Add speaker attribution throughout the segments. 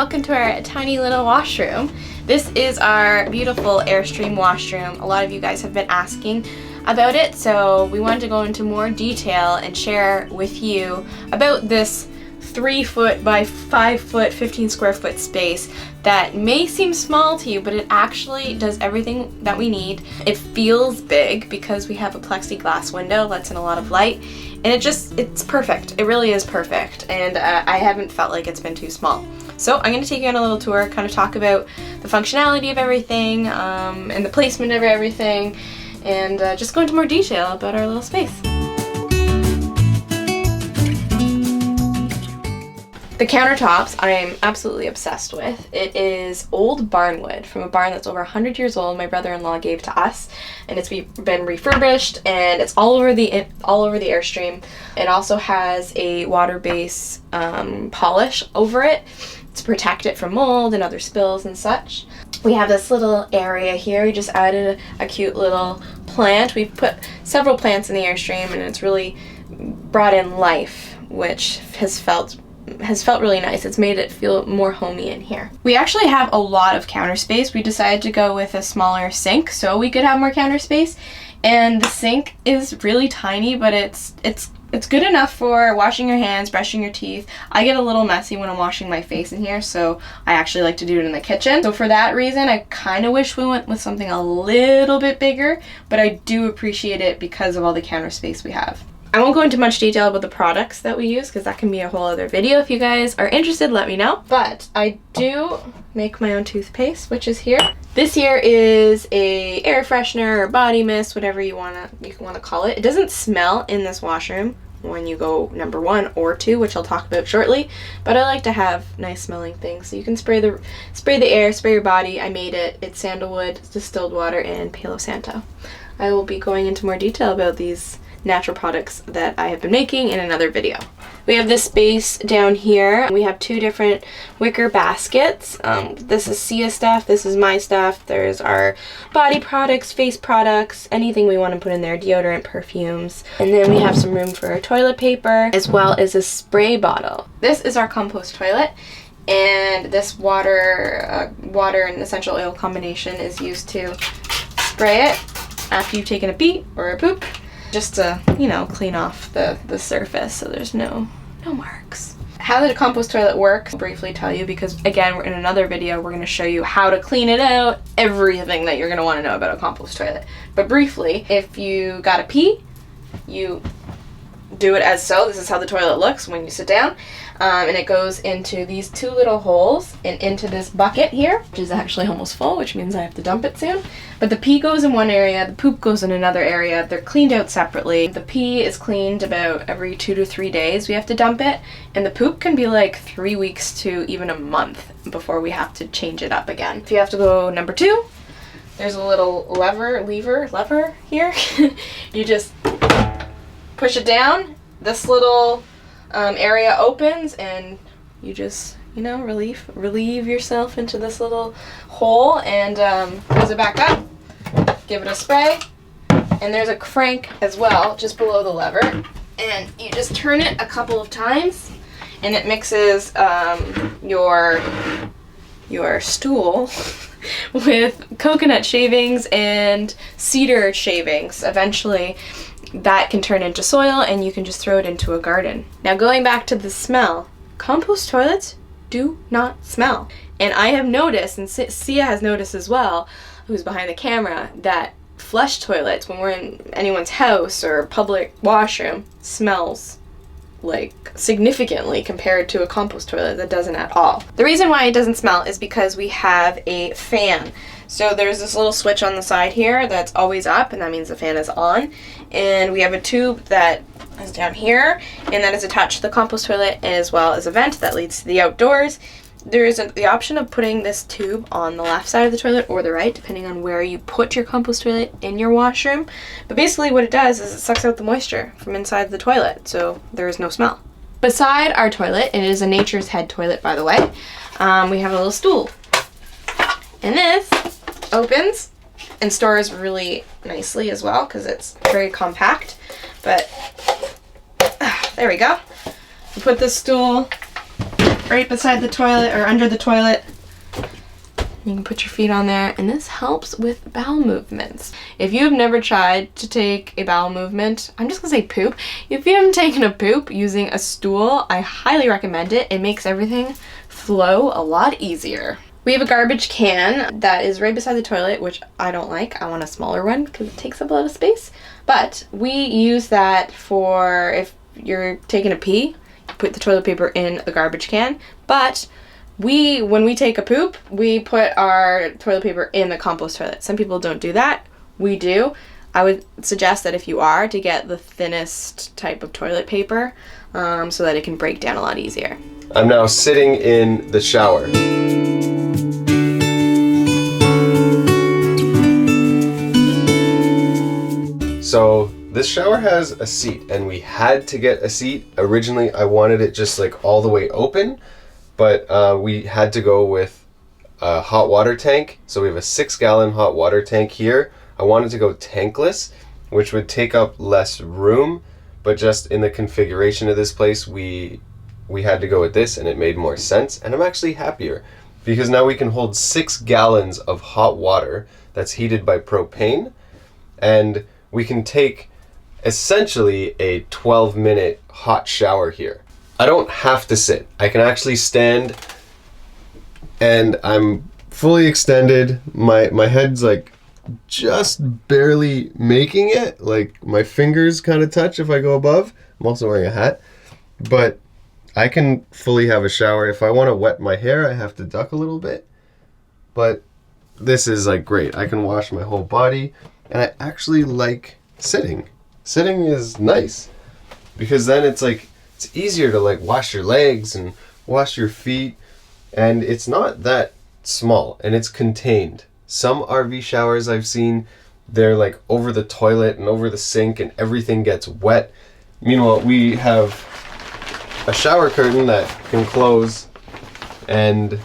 Speaker 1: welcome to our tiny little washroom. This is our beautiful Airstream washroom. A lot of you guys have been asking about it, so we wanted to go into more detail and share with you about this 3 foot by 5 foot 15 square foot space that may seem small to you, but it actually does everything that we need. It feels big because we have a plexiglass window, lets in a lot of light, and it's perfect. It really is perfect, and I haven't felt like it's been too small. So I'm going to take you on a little tour, kind of talk about the functionality of everything and the placement of everything, and just go into more detail about our little space. The countertops I am absolutely obsessed with. It is old barnwood from a barn that's over 100 years old. My brother-in-law gave to us, and it's been refurbished, and it's all over the Airstream. It also has a water base polish over it to protect it from mold and other spills and such. We have this little area here. We just added a cute little plant. We've put several plants in the Airstream, and it's really brought in life, which has felt really nice. It's made it feel more homey in here. We actually have a lot of counter space. We decided to go with a smaller sink so we could have more counter space, and the sink is really tiny, but it's good enough for washing your hands, brushing your teeth. I get a little messy when I'm washing my face in here, so I actually like to do it in the kitchen. So for that reason, I kind of wish we went with something a little bit bigger, but I do appreciate it because of all the counter space we have. I won't go into much detail about the products that we use because that can be a whole other video. If you guys are interested, let me know. But I do make my own toothpaste, which is here. This here is a air freshener or body mist, whatever you wanna call it. It doesn't smell in this washroom when you go number 1 or 2, which I'll talk about shortly. But I like to have nice smelling things, so you can spray the air, spray your body. I made it. It's sandalwood, distilled water, and Palo Santo. I will be going into more detail about these natural products that I have been making in another video. We have this space down here. We have 2 different wicker baskets. This is Sia stuff, this is my stuff. There's our body products, face products, anything we want to put in there, deodorant, perfumes. And then we have some room for toilet paper, as well as a spray bottle. This is our compost toilet, and this water and essential oil combination is used to spray it after you've taken a pee or a poop, just to, you know, clean off the surface so there's no marks. How the compost toilet works, I'll briefly tell you, because again, we're in another video, we're going to show you how to clean it out, everything that you're going to want to know about a compost toilet. But briefly, if you gotta pee, you do it as so. This is how the toilet looks when you sit down. And it goes into these 2 little holes and into this bucket here, which is actually almost full, which means I have to dump it soon. But the pee goes in one area, the poop goes in another area. They're cleaned out separately. The pee is cleaned about every 2 to 3 days we have to dump it, and the poop can be like 3 weeks to even a month before we have to change it up again. If you have to go number 2, there's a little lever here. You just push it down, this little area opens, and you just, you know, relieve yourself into this little hole, and close it back up, give it a spray, and there's a crank as well just below the lever, and you just turn it a couple of times, and it mixes your stool with coconut shavings and cedar shavings. Eventually that can turn into soil, and you can just throw it into a garden. Now, going back to the smell, compost toilets do not smell. And I have noticed, and Sia has noticed as well, who's behind the camera, that flush toilets, when we're in anyone's house or public washroom, smells like significantly compared to a compost toilet that doesn't at all. The reason why it doesn't smell is because we have a fan. So there's this little switch on the side here that's always up, and that means the fan is on. And we have a tube that is down here, and that is attached to the compost toilet, as well as a vent that leads to the outdoors. There is the option of putting this tube on the left side of the toilet or the right, depending on where you put your compost toilet in your washroom. But basically what it does is it sucks out the moisture from inside the toilet, so there is no smell. Beside our toilet, it is a Nature's Head toilet, by the way, we have a little stool. And this opens and stores really nicely as well because it's very compact. But there we go. You put this stool right beside the toilet or under the toilet. You can put your feet on there, and this helps with bowel movements. If you have never tried to take a bowel movement, I'm just gonna say poop. If you haven't taken a poop using a stool, I highly recommend it. It makes everything flow a lot easier. We have a garbage can that is right beside the toilet, which I don't like. I want a smaller one because it takes up a lot of space. But we use that for if you're taking a pee, you put the toilet paper in the garbage can. But when we take a poop, we put our toilet paper in the compost toilet. Some people don't do that. We do. I would suggest that if you are, to get the thinnest type of toilet paper so that it can break down a lot easier.
Speaker 2: I'm now sitting in the shower. So this shower has a seat, and we had to get a seat. Originally, I wanted it just like all the way open, but we had to go with a hot water tank. So we have a 6-gallon hot water tank here. I wanted to go tankless, which would take up less room, but just in the configuration of this place, we had to go with this, and it made more sense. And I'm actually happier because now we can hold 6 gallons of hot water that's heated by propane, and we can take essentially a 12-minute hot shower here. I don't have to sit. I can actually stand, and I'm fully extended. My head's like just barely making it. Like my fingers kind of touch if I go above. I'm also wearing a hat, but I can fully have a shower. If I want to wet my hair, I have to duck a little bit, but this is like great. I can wash my whole body, and I actually like sitting. Sitting is nice because then it's like it's easier to like wash your legs and wash your feet, and it's not that small, and it's contained. Some RV showers I've seen, they're like over the toilet and over the sink, and everything gets wet. Meanwhile, we have a shower curtain that can close and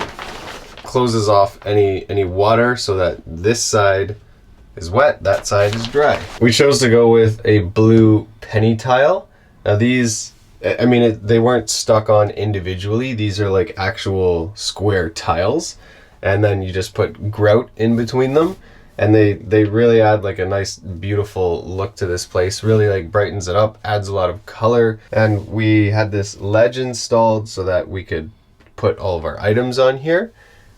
Speaker 2: closes off any water so that this side is wet, that side is dry. We chose to go with a blue penny tile. Now these, I mean, they weren't stuck on individually. These are like actual square tiles, and then you just put grout in between them, and they really add like a nice beautiful look to this place. Really like brightens it up, adds a lot of color. And we had this ledge installed so that we could put all of our items on here.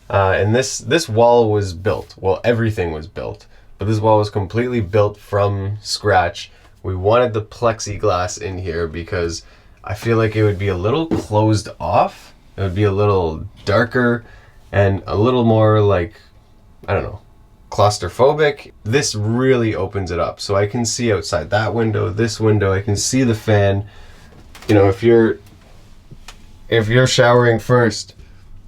Speaker 2: And this wall was built, well, everything was built, but this wall was completely built from scratch. We wanted the plexiglass in here because I feel like it would be a little closed off. It would be a little darker and a little more like, I don't know, claustrophobic. This really opens it up. So I can see outside that window, this window, I can see the fan. You know, if you're showering first,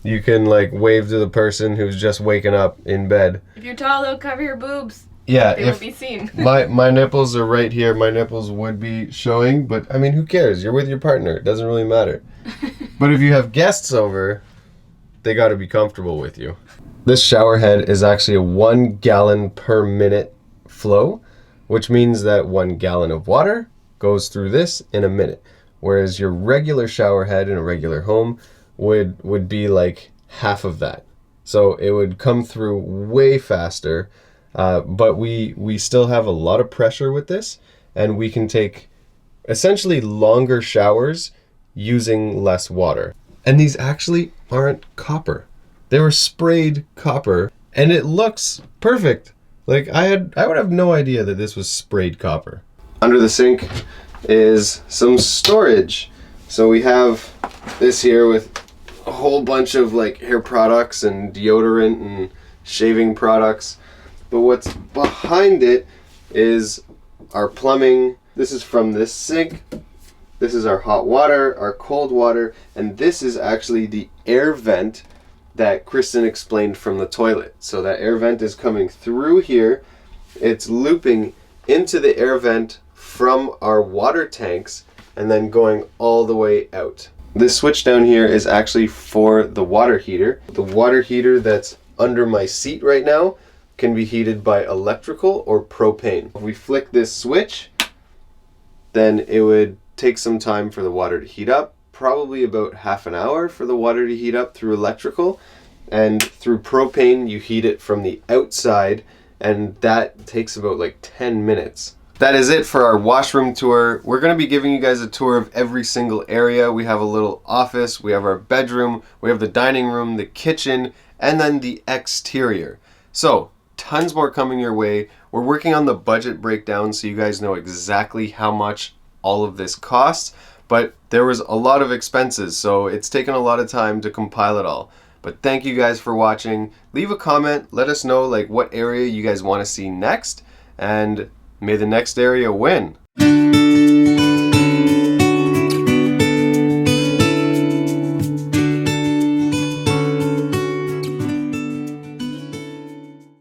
Speaker 2: you can like wave to the person who's just waking up in bed. If you're tall, though, cover your boobs. Yeah, they won't be seen. my nipples are right here. My nipples would be showing, but I mean, who cares? You're with your partner. It doesn't really matter. But if you have guests over, they got to be comfortable with you. This shower head is actually a 1 gallon per minute flow, which means that 1 gallon of water goes through this in a minute, whereas your regular shower head in a regular home would be like half of that. So it would come through way faster, but we still have a lot of pressure with this, and we can take essentially longer showers using less water. And these actually aren't copper. They were sprayed copper, and it looks perfect. Like I would have no idea that this was sprayed copper. Under the sink is some storage. So we have this here with a whole bunch of like hair products and deodorant and shaving products. But what's behind it is our plumbing. This is from this sink. This is our hot water, our cold water, and this is actually the air vent that Kristen explained from the toilet. So that air vent is coming through here. It's looping into the air vent from our water tanks and then going all the way out. This switch down here is actually for the water heater. The water heater that's under my seat right now can be heated by electrical or propane. If we flick this switch, then it would take some time for the water to heat up, probably about half an hour for the water to heat up through electrical. And through propane, you heat it from the outside, and that takes about like 10 minutes. That is it for our washroom tour. We're going to be giving you guys a tour of every single area. We have a little office, we have our bedroom, we have the dining room, the kitchen, and then the exterior. So, tons more coming your way. We're working on the budget breakdown so you guys know exactly how much all of this costs, but there was a lot of expenses, so it's taken a lot of time to compile it all. But thank you guys for watching. Leave a comment, let us know like what area you guys want to see next, and may the next area win.